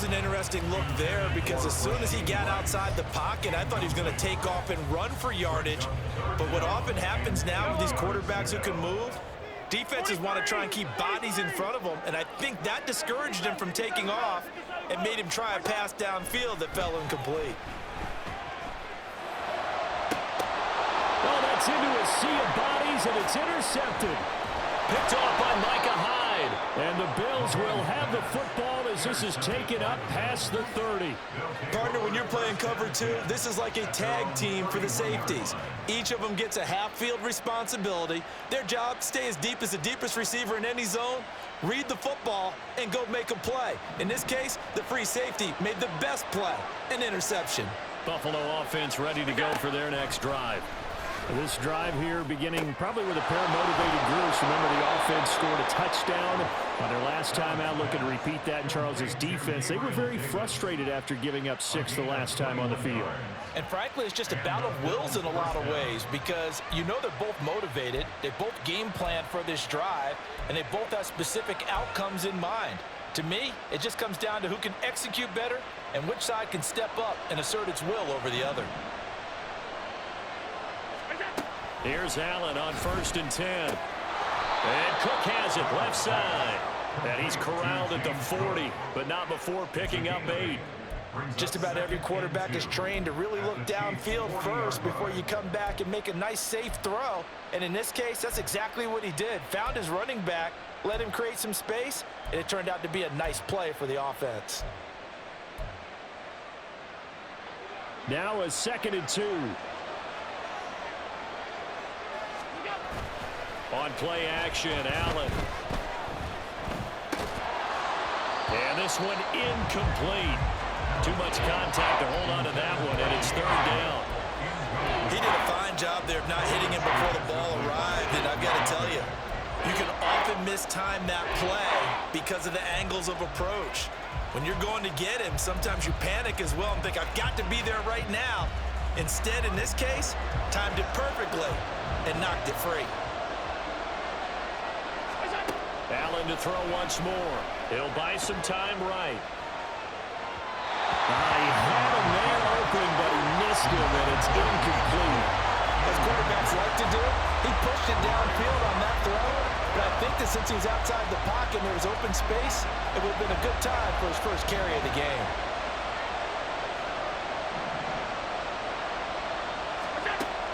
was an interesting look there because as soon as he got outside the pocket, I thought he was going to take off and run for yardage. But what often happens now with these quarterbacks who can move, defenses want to try and keep bodies in front of them, and I think that discouraged him from taking off and made him try a pass downfield that fell incomplete. Well, that's into a sea of bodies, and it's intercepted. Picked off by Micah Hyde. And the Bills will have the football as this is taken up past the 30. Partner, when you're playing cover two, this is like a tag team for the safeties. Each of them gets a half-field responsibility. Their job, stay as deep as the deepest receiver in any zone, read the football, and go make a play. In this case, the free safety made the best play, an interception. Buffalo offense ready to go for their next drive. This drive here beginning probably with a pair of motivated groups. Remember, the offense scored a touchdown on their last time out, looking to repeat that in Charles's defense. They were very frustrated after giving up 6 the last time on the field. And frankly, it's just a battle of wills in a lot of ways because you know they're both motivated, they both game plan for this drive, and they both have specific outcomes in mind. To me, it just comes down to who can execute better and which side can step up and assert its will over the other. Here's Allen on 1st and 10. And Cook has it left side. And he's corralled at the 40, but not before picking up 8. Just about every quarterback is trained to really look downfield first before you come back and make a nice, safe throw. And in this case, that's exactly what he did. Found his running back, let him create some space, and it turned out to be a nice play for the offense. Now a 2nd and 2. On play action, Allen. And this one incomplete. Too much contact to hold on to that one, and it's 3rd down. He did a fine job there of not hitting him before the ball arrived, and I've got to tell you, you can often mistime that play because of the angles of approach. When you're going to get him, sometimes you panic as well and think, I've got to be there right now. Instead, in this case, timed it perfectly and knocked it free. Allen to throw once more. He'll buy some time right. He had him there open, but he missed him, and it's incomplete. As quarterbacks like to do, he pushed it downfield on that throw, but I think that since he was outside the pocket and there was open space, it would have been a good time for his first carry of the game.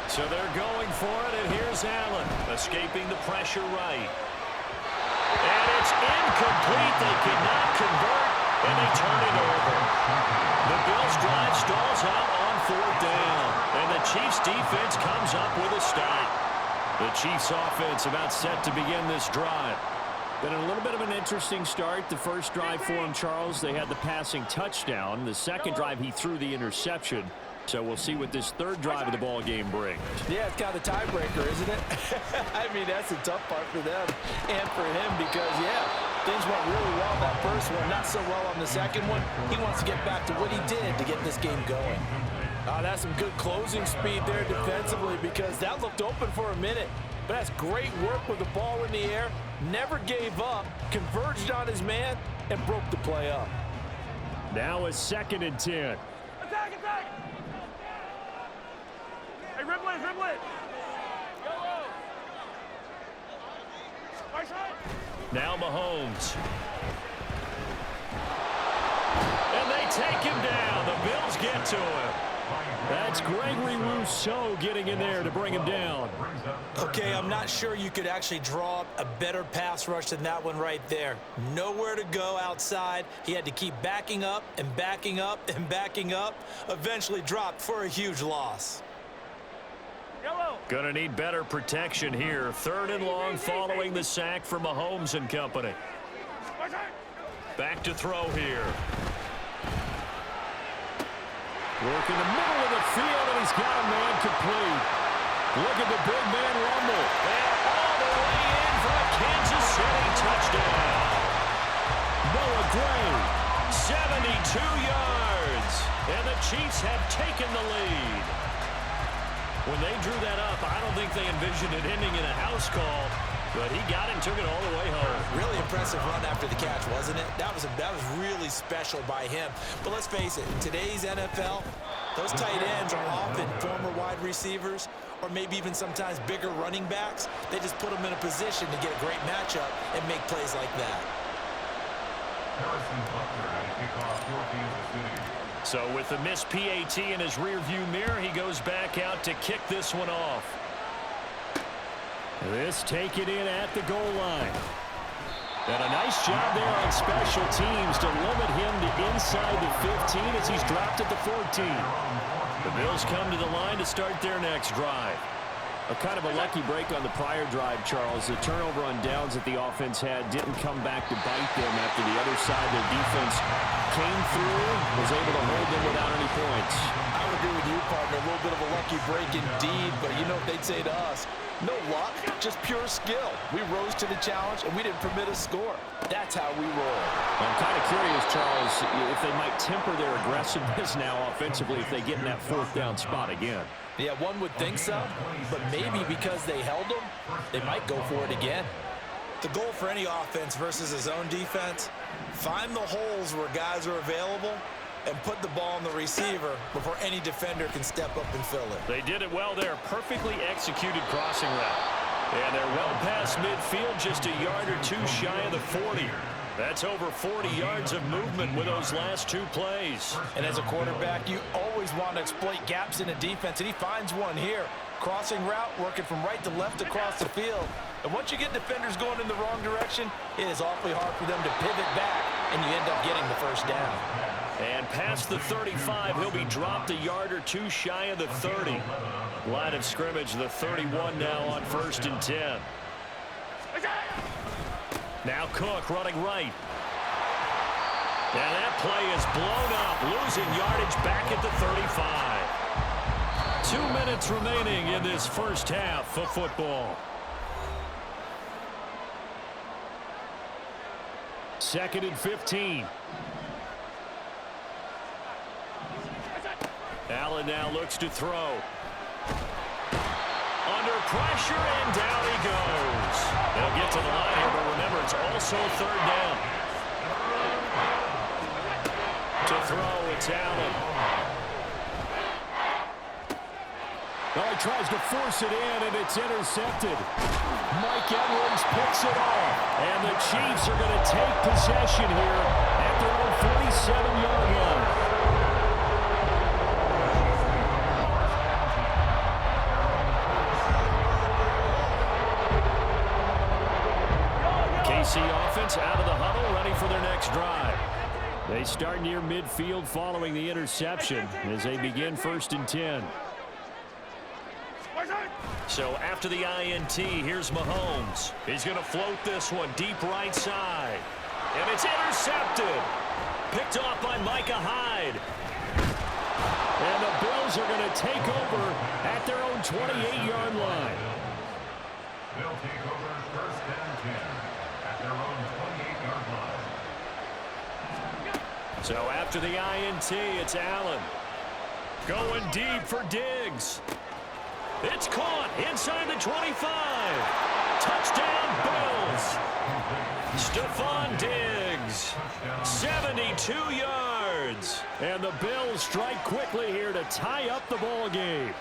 So they're going for it, and here's Allen, escaping the pressure right. And it's incomplete. They could not convert, and they turn it over. The Bills drive stalls out on 4th down, and the Chiefs defense comes up with a stop. The Chiefs offense about set to begin this drive. Been a little bit of an interesting start. The first drive for him, Charles, they had the passing touchdown. The second drive, he threw the interception. So we'll see what this 3rd drive of the ball game brings. Yeah, it's kind of a tiebreaker, isn't it? I mean, that's the tough part for them and for him because, yeah, things went really well that first one, not so well on the second one. He wants to get back to what he did to get this game going. That's some good closing speed there defensively because that looked open for a minute. But that's great work with the ball in the air. Never gave up, converged on his man, and broke the play up. Now a 2nd and 10. Attack, attack! Hey, dribble it, dribble it! Go low! Right side! Now Mahomes. And they take him down. The Bills get to him. That's Gregory Rousseau getting in there to bring him down. Okay, I'm not sure you could actually draw up a better pass rush than that one right there. Nowhere to go outside. He had to keep backing up and backing up and backing up. Eventually dropped for a huge loss. Yellow. Gonna need better protection here. 3rd and long following the sack for Mahomes and company. Back to throw here. Work in the middle of the field, and he's got a man complete. Look at the big man rumble. And all the way in for a Kansas City touchdown. Noah Gray, 72 yards. And the Chiefs have taken the lead. When they drew that up, I don't think they envisioned it ending in a house call. But he got it and took it all the way home. Really impressive run after the catch, wasn't it? That was really special by him. But let's face it, in today's NFL, those tight ends are often former wide receivers or maybe even sometimes bigger running backs. They just put them in a position to get a great matchup and make plays like that. So with the missed PAT in his rearview mirror, he goes back out to kick this one off. This taken in at the goal line. And a nice job there on special teams to limit him to inside the 15 as he's dropped at the 14. The Bills come to the line to start their next drive. A kind of a lucky break on the prior drive, Charles. The turnover on downs that the offense had didn't come back to bite them after the other side. Their defense came through, was able to hold them without any points. I would agree with you, partner. A little bit of a lucky break indeed, but you know what they'd say to us? No luck, just pure skill. We rose to the challenge, and we didn't permit a score. That's how we roll. I'm kind of curious, Charles, if they might temper their aggressiveness now offensively if they get in that fourth down spot again. Yeah, one would think so, but maybe because they held them, they might go for it again. The goal for any offense versus his own defense, find the holes where guys are available and put the ball on the receiver before any defender can step up and fill it. They did it well there. Perfectly executed crossing route. And they're well past midfield, just a yard or two shy of the 40. That's over 40 yards of movement with those last two plays. And as a quarterback, you always want to exploit gaps in a defense, and he finds one here. Crossing route, working from right to left across the field. And once you get defenders going in the wrong direction, it is awfully hard for them to pivot back, and you end up getting the first down. And past the 35, he'll be dropped a yard or two shy of the 30. Line of scrimmage, the 31 now on 1st and 10. Now Cook running right. And that play is blown up, losing yardage back at the 35. 2 minutes remaining in this first half of football. 2nd and 15. Allen now looks to throw. Under pressure, and down he goes. They'll get to the line here, but remember, it's also 3rd down. To throw, it's Allen. Well, he tries to force it in, and it's intercepted. Mike Edwards picks it off. And the Chiefs are going to take possession here at their own 47-yard line. KC offense out of the huddle, ready for their next drive. They start near midfield following the interception as they begin 1st and 10. So after the INT, here's Mahomes. He's going to float this one deep right side. And it's intercepted. Picked off by Micah Hyde. And the Bills are going to take over at their own 28-yard line. They'll take over 1st and 10 at their own 28-yard line. So after the INT, it's Allen. Going deep for Diggs. It's caught inside the 25. Touchdown, Bills. Stephon Diggs, 72 yards. And the Bills strike quickly here to tie up the ball game.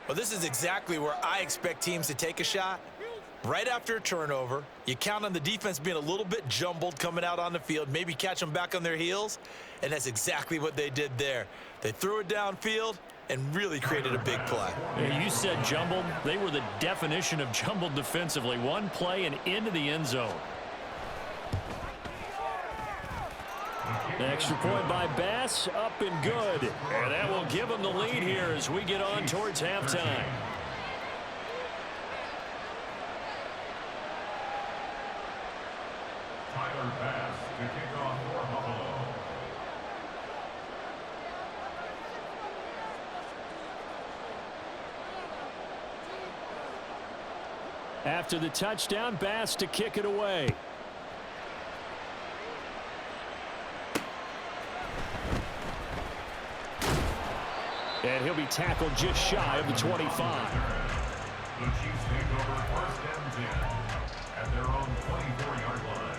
Well, this is exactly where I expect teams to take a shot. Right after a turnover, you count on the defense being a little bit jumbled coming out on the field, maybe catch them back on their heels, and that's exactly what they did there. They threw it downfield, and really created a big play. Yeah, you said jumbled. They were the definition of jumbled defensively. One play and into the end zone. The extra point by Bass, up and good. And that will give them the lead here as we get on towards halftime. Tyler Bass to kick off for Buffalo. After the touchdown, Bass to kick it away. And he'll be tackled just shy of the 25. The Chiefs take over first and 10 at their own 24-yard line.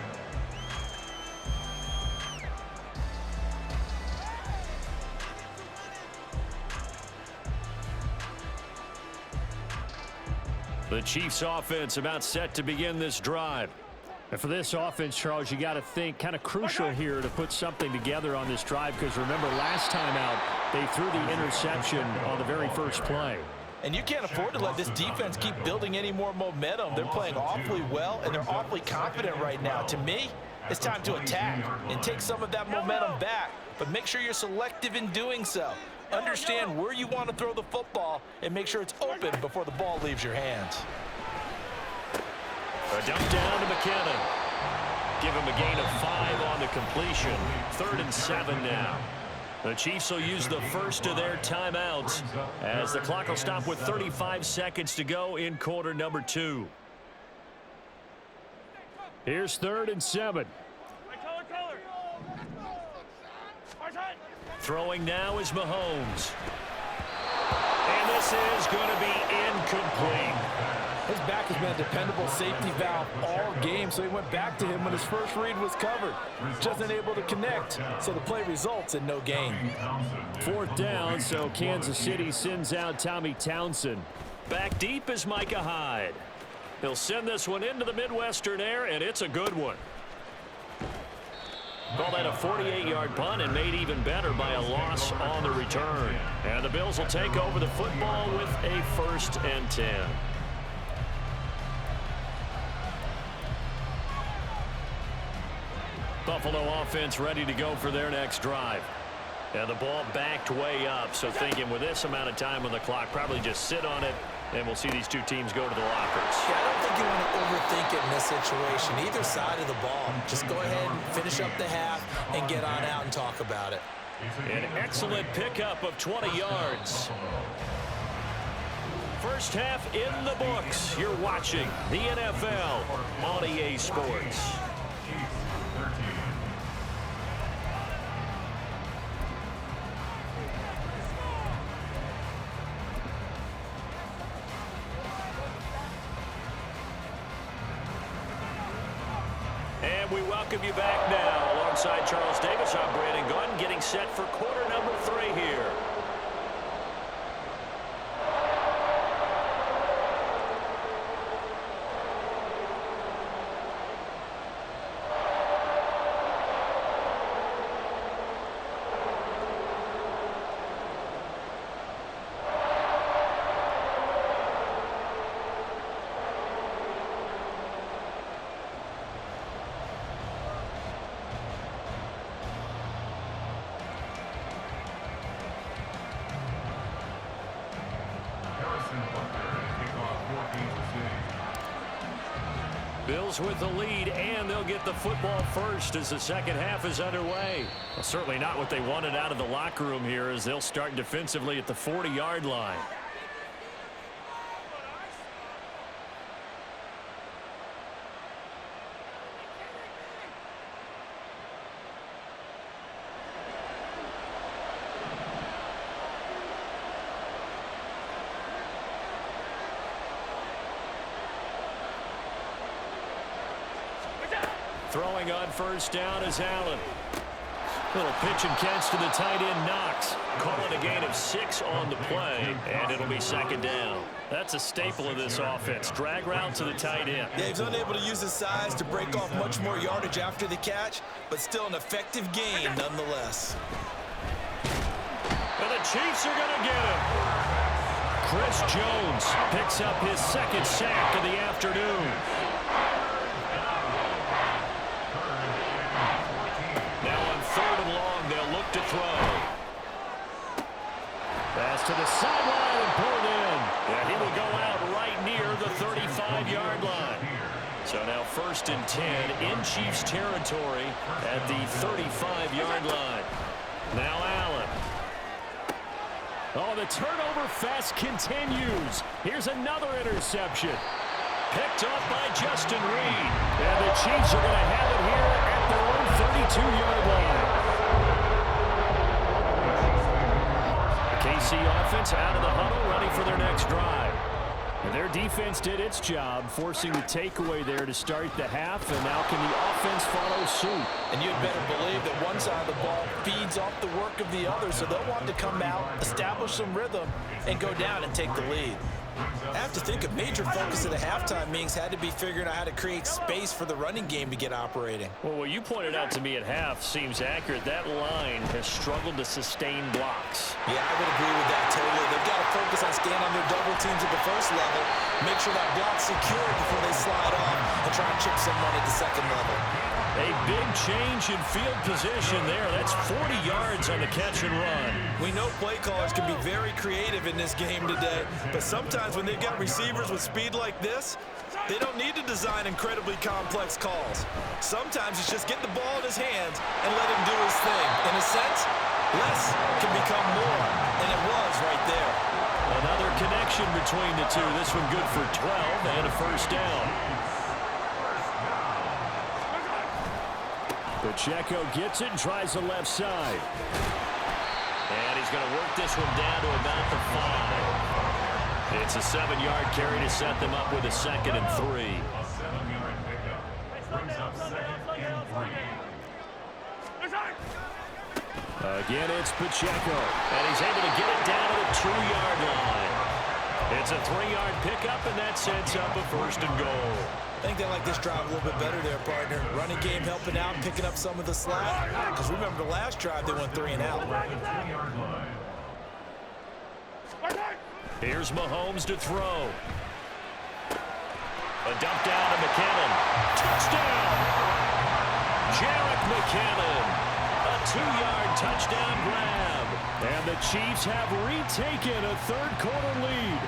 The Chiefs offense about set to begin this drive. And for this offense, Charles, you got to think kind of crucial here to put something together on this drive, because remember last time out they threw the interception on the very first play. And you can't afford to let this defense keep building any more momentum. They're playing awfully well, and they're awfully confident right now. To me, it's time to attack and take some of that momentum back, but make sure you're selective in doing so. Understand where you want to throw the football and make sure it's open before the ball leaves your hands. A dump down to McKinnon. Give him a gain of 5 on the completion. 3rd and 7 now. The Chiefs will use the first of their timeouts as the clock will stop with 35 seconds to go in quarter number 2. Here's 3rd and 7. Throwing now is Mahomes. And this is going to be incomplete. His back has been a dependable safety valve all game, so he went back to him when his first read was covered. Just unable to connect, so the play results in no gain. 4th down, so Kansas City sends out Tommy Townsend. Back deep is Micah Hyde. He'll send this one into the Midwestern air, and it's a good one. Call that a 48-yard punt, and made even better by a loss on the return. And the Bills will take over the football with a 1st and 10. Buffalo offense ready to go for their next drive. And the ball backed way up, so thinking with this amount of time on the clock, probably just sit on it, and we'll see these two teams go to the lockers. Yeah, I don't think you want to overthink it in this situation. Either side of the ball. Just go ahead and finish up the half and get on out and talk about it. An excellent pickup of 20 yards. First half in the books. You're watching the NFL on EA Sports. And we welcome you back now. Alongside Charles Davis, I'm Brandon Gunn, getting set for quarter number 3 here. Bills with the lead, and they'll get the football first as the second half is underway. Well, certainly not what they wanted out of the locker room here, as they'll start defensively at the 40-yard line. Throwing on first down is Allen. Little pitch and catch to the tight end, Knox. Call it a gain of 6 on the play, and it'll be second down. That's a staple of this offense. Drag route to the tight end. Yeah, he's unable to use his size to break off much more yardage after the catch, but still an effective gain nonetheless. And the Chiefs are going to get him. Chris Jones picks up his second sack of the afternoon. Now on 3rd and long, they'll look to throw. Pass to the sideline and pulled in. Yeah, he will go out right near the 35-yard line. So now 1st and 10 in Chiefs territory at the 35-yard line. Now Allen. Oh, the turnover fest continues. Here's another interception. Picked off by Justin Reed. And the Chiefs are going to have it here at their own 32-yard line. The KC offense out of the huddle, ready for their next drive. And their defense did its job, forcing the takeaway there to start the half, and now can the offense follow suit? And you'd better believe that one side of the ball feeds off the work of the other, so they'll want to come out, establish some rhythm, and go down and take the lead. I have to think a major focus of the halftime meetings had to be figuring out how to create space for the running game to get operating. Well, what you pointed out to me at half seems accurate. That line has struggled to sustain blocks. Yeah, I would agree with that totally. They've got to focus on staying on their double teams at the first level, make sure that block's secure before they slide off and try and chip someone at the second level. A big change in field position there. That's 40 yards on the catch and run. We know play callers can be very creative in this game today, but sometimes when they've got receivers with speed like this, they don't need to design incredibly complex calls. Sometimes it's just get the ball in his hands and let him do his thing. In a sense, less can become more, and it was right there. Another connection between the two. This one good for 12 and a first down. Pacheco gets it and tries the left side. And he's going to work this one down to about the 5. It's a 7-yard carry to set them up with a 2nd and 3. A 7-yard pickup brings up 2nd and 3. Again, it's Pacheco. And he's able to get it down to the 2-yard line. It's a 3-yard pickup, and that sets up a 1st and goal. I think they like this drive a little bit better there, partner. Running game helping out, picking up some of the slack. Because remember the last drive, they went 3 and out. Here's Mahomes to throw. A dump down to McKinnon. Touchdown! Jerick McKinnon. A 2-yard touchdown grab. And the Chiefs have retaken a third-quarter lead.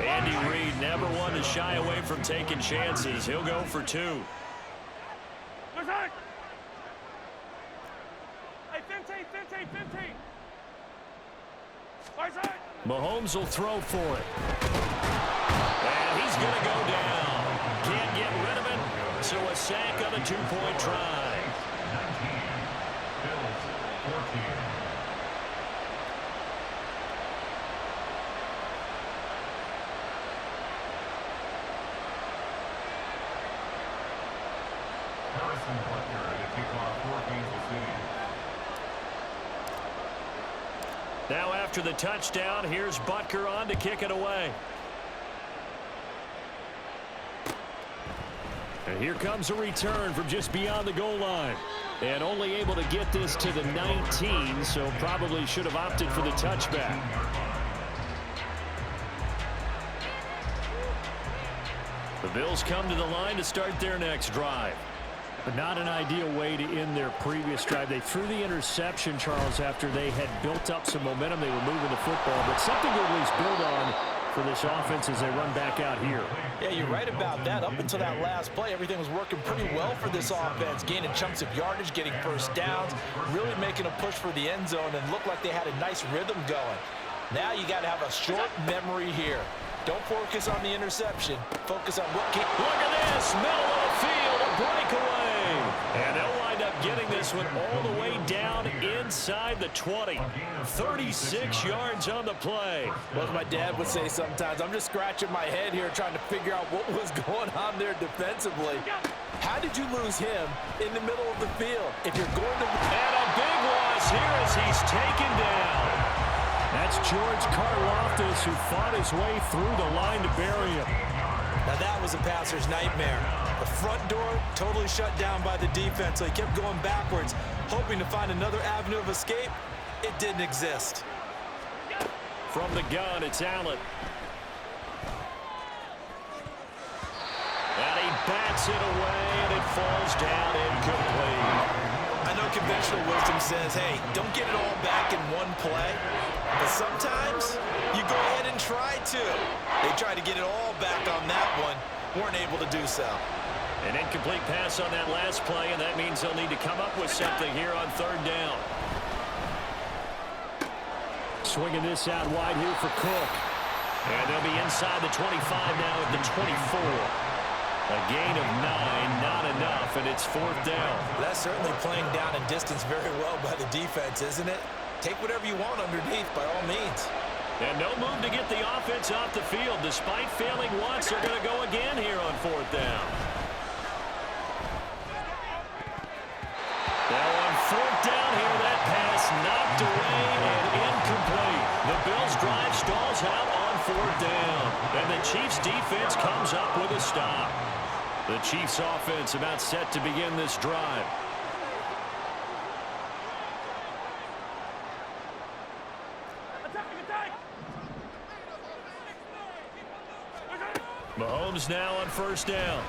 Andy Reid never one to shy away from taking chances. He'll go for 2. Hey, 15, 15, 15. Mahomes will throw for it. And he's going to go down. Can't get rid of it. So a sack on a 2-point try. 19. Bills 14. Now after the touchdown, here's Butker on to kick it away. And here comes a return from just beyond the goal line. And only able to get this to the 19, so probably should have opted for the touchback. The Bills come to the line to start their next drive. But not an ideal way to end their previous drive. They threw the interception, Charles, after they had built up some momentum. They were moving the football, but something to at least build on for this offense as they run back out here. Yeah, you're right about that. Up until that last play, everything was working pretty well for this offense, gaining chunks of yardage, getting first downs, really making a push for the end zone, and looked like they had a nice rhythm going. Now you got to have a short memory here. Don't focus on the interception. Focus on what can... Look at this, middle of the field, a breakaway. And they'll wind up getting this one all the way down inside the 20. 36 yards on the play. Well, as my dad would say sometimes, I'm just scratching my head here trying to figure out what was going on there defensively. How did you lose him in the middle of the field? If you're going to... And a big loss here as he's taken down. That's George Karlaftis, who fought his way through the line to bury him. Now that was a passer's nightmare. The front door totally shut down by the defense, so he kept going backwards, hoping to find another avenue of escape. It didn't exist. From the gun, it's Allen. And he bats it away, and it falls down incomplete. I know conventional wisdom says, hey, don't get it all back in one play. But sometimes you go ahead and try to. They tried to get it all back on that one. Weren't able to do so. An incomplete pass on that last play, and that means they'll need to come up with something here on third down. Swinging this out wide here for Cook. And they'll be inside the 25 now at the 24. A gain of 9, not enough, and it's fourth down. That's certainly playing down and distance very well by the defense, isn't it? Take whatever you want underneath, by all means. And no move to get the offense off the field. Despite failing once, they're going to go again here on fourth down. Now on fourth down here, that pass knocked away and incomplete. The Bills' drive stalls out on fourth down. And the Chiefs' defense comes up with a stop. The Chiefs' offense about set to begin this drive. Mahomes now on first down.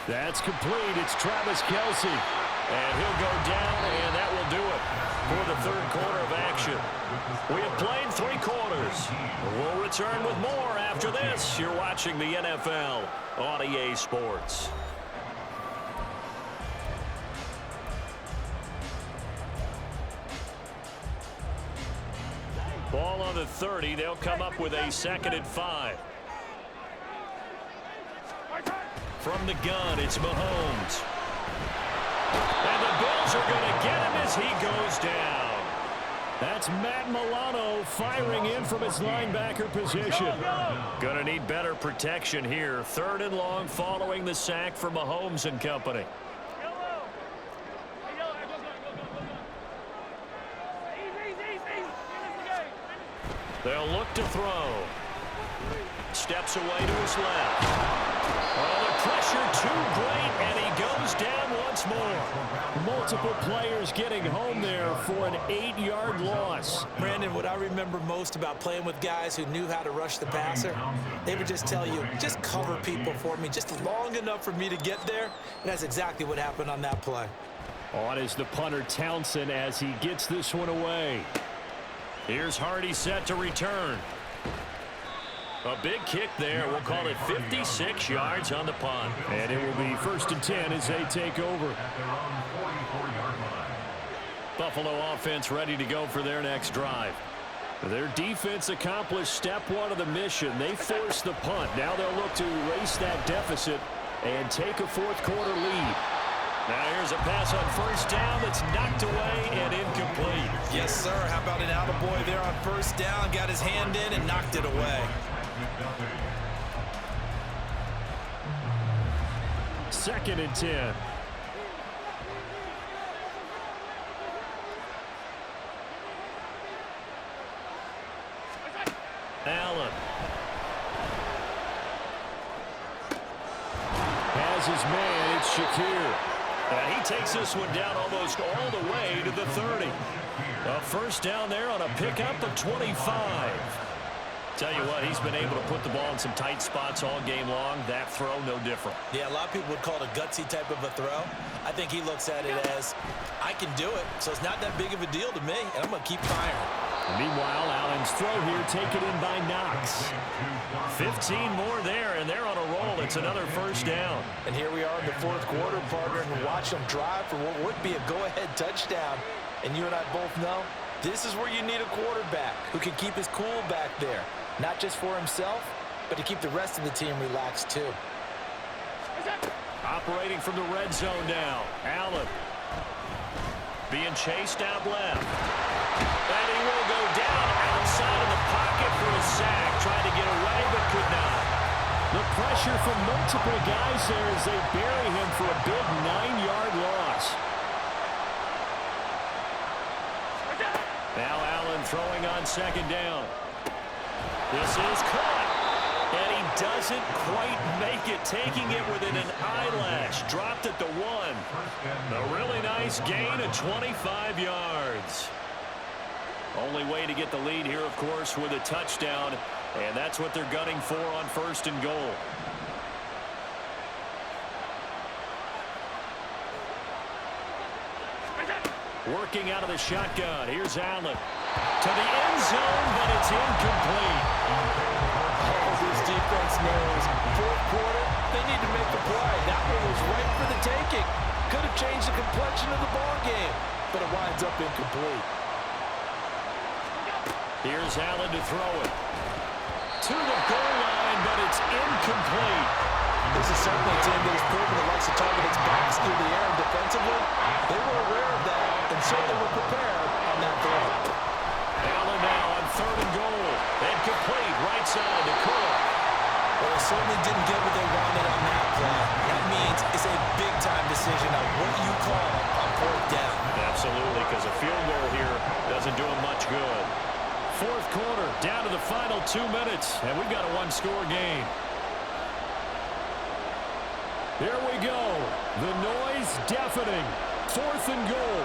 That's complete. It's Travis Kelce. And he'll go down, and that will do it for the third quarter of action. We have played 3 quarters. We'll return with more after this. You're watching the NFL on EA Sports. Ball on the 30. They'll come up with a 2nd and 5. From the gun, it's Mahomes. And the Bills are going to get him as he goes down. That's Matt Milano firing in from his linebacker position. Going to need better protection here. 3rd and long following the sack for Mahomes and company. They'll look to throw. Steps away to his left. Oh, the pressure too great, and he goes down once more. Multiple players getting home there for an 8-yard loss. Brandon, what I remember most about playing with guys who knew how to rush the passer, they would just tell you, just cover people for me, just long enough for me to get there. And that's exactly what happened on that play. On is the punter Townsend as he gets this one away. Here's Hardy set to return. A big kick there. We'll call it 56 yards on the punt. And it will be 1st and 10 as they take over. Buffalo offense ready to go for their next drive. Their defense accomplished step 1 of the mission. They forced the punt. Now they'll look to erase that deficit and take a fourth quarter lead. Now here's a pass on first down that's knocked away and incomplete. Yes, sir. How about an attaboy there on first down? Got his hand in and knocked it away. 2nd and 10. Allen. Has his man, it's Shakir. And he takes this one down almost all the way to the 30. A first down there on a pickup of 25. Tell you what, he's been able to put the ball in some tight spots all game long. That throw, no different. Yeah, a lot of people would call it a gutsy type of a throw. I think he looks at it as, I can do it, so it's not that big of a deal to me, and I'm going to keep firing. Meanwhile, Allen's throw here taken in by Knox. 15 more there, and they're on a roll. It's another first down. And here we are in the fourth quarter, partner, and watch them drive for what would be a go-ahead touchdown. And you and I both know this is where you need a quarterback who can keep his cool back there. Not just for himself, but to keep the rest of the team relaxed too. Operating from the red zone now. Allen. Being chased out left. And he will go down outside of the pocket for a sack. Tried to get away, but could not. The pressure from multiple guys there as they bury him for a big 9-yard loss. Now Allen throwing on second down. This is caught. And he doesn't quite make it, taking it within an eyelash. Dropped at the 1. A really nice gain of 25 yards. Only way to get the lead here, of course, with a touchdown. And that's what they're gunning for on 1st and goal. Working out of the shotgun. Here's Allen. To the end zone, but it's incomplete. Oh, this defense knows. 4th quarter, they need to make the play. That one was right for the taking. Could have changed the complexion of the ball game, but it winds up incomplete. Here's Allen to throw it. To the goal line, but it's incomplete. This is certainly a team that has proven it likes to target its backs through the air, and defensively, they were aware of that and certainly were prepared on that throw. Allen now on 3rd and goal. Incomplete, right side to Cook. Well, they certainly didn't get what they wanted on that play. That means it's a big-time decision on what you call on 4th down. Absolutely, because a field goal here doesn't do him much good. 4th quarter, down to the final 2 minutes, and we've got a 1-score game. Here we go. The noise deafening. 4th and goal.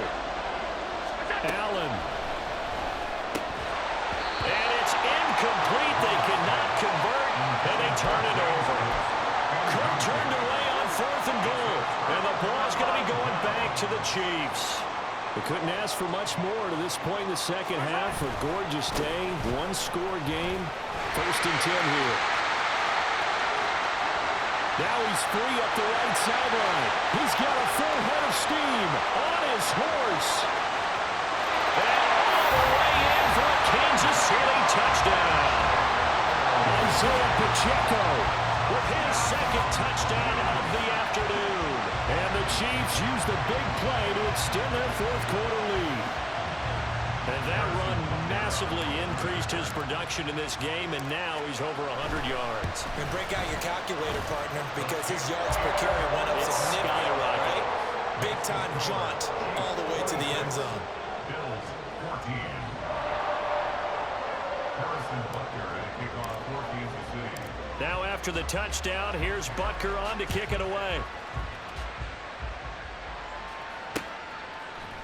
Allen. And it's incomplete. They cannot convert, and they turn it over. Cook turned away on 4th and goal, and the ball's going to be going back to the Chiefs. We couldn't ask for much more to this point in the second half. A gorgeous day, 1-score game. 1st and 10 here. Now he's free up the right sideline. He's got a full head of steam on his horse. And all the way in for a Kansas City touchdown. Isaiah Pacheco with his 2nd touchdown of the afternoon. And the Chiefs use the big play to extend their 4th quarter lead. And that run massively increased his production in this game, and now he's over 100 yards. And break out your calculator, partner, because his yards per carry went up significantly, right? Big-time jaunt all the way to the end zone. Bills 14. Harrison Butker at a kickoff for Kansas City. Now after the touchdown, here's Butker on to kick it away.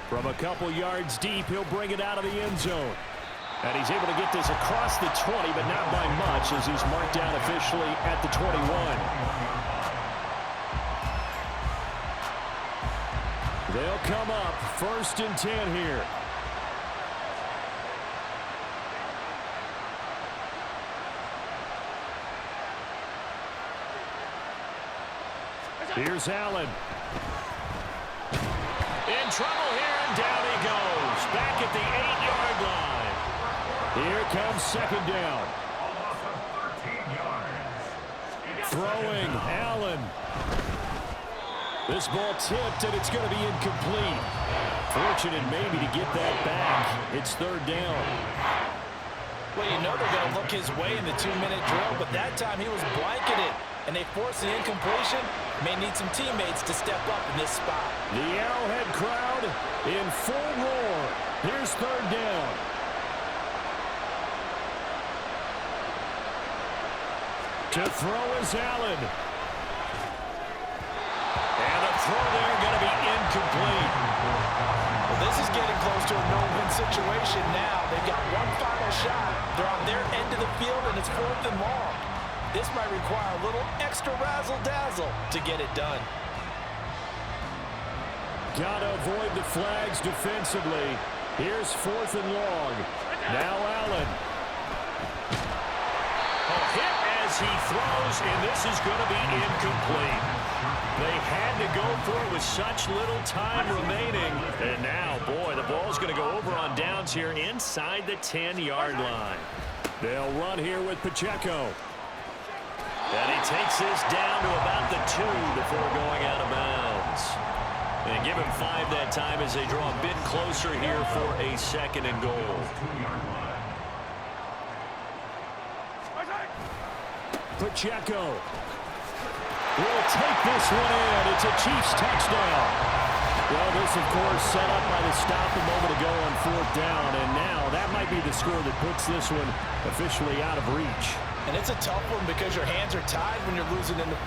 From a couple yards deep, he'll bring it out of the end zone. And he's able to get this across the 20, but not by much, as he's marked down officially at the 21. They'll come up 1st and 10 here. Here's Allen. In trouble here, and down he goes. Back at the 8-yard line. Here comes 2nd down. Almost 13 yards. Throwing, Allen. This ball tipped, and it's going to be incomplete. Fortunate maybe to get that back. It's 3rd down. Well, you know they're going to look his way in the 2-minute drill, but that time he was blanketed, and they forced the incompletion. May need some teammates to step up in this spot. The Arrowhead crowd in full roar. Here's 3rd down. To throw is Allen. And the throw there going to be incomplete. Well, this is getting close to a no-win situation now. They've got one final shot. They're on their end of the field, and it's 4th and long. This might require a little extra razzle-dazzle to get it done. Got to avoid the flags defensively. Here's 4th and long. Now Allen. A hit as he throws, and this is going to be incomplete. They had to go for it with such little time remaining. And now, boy, the ball's going to go over on downs here inside the 10-yard line. They'll run here with Pacheco. And he takes this down to about the 2 before going out of bounds. And give him 5 that time as they draw a bit closer here for a 2nd and goal. Pacheco will take this one in. It's a Chiefs touchdown. Well, this, of course, set up by the stop a moment ago on 4th down. And now that might be the score that puts this one officially out of reach. And it's a tough one because your hands are tied when you're losing in the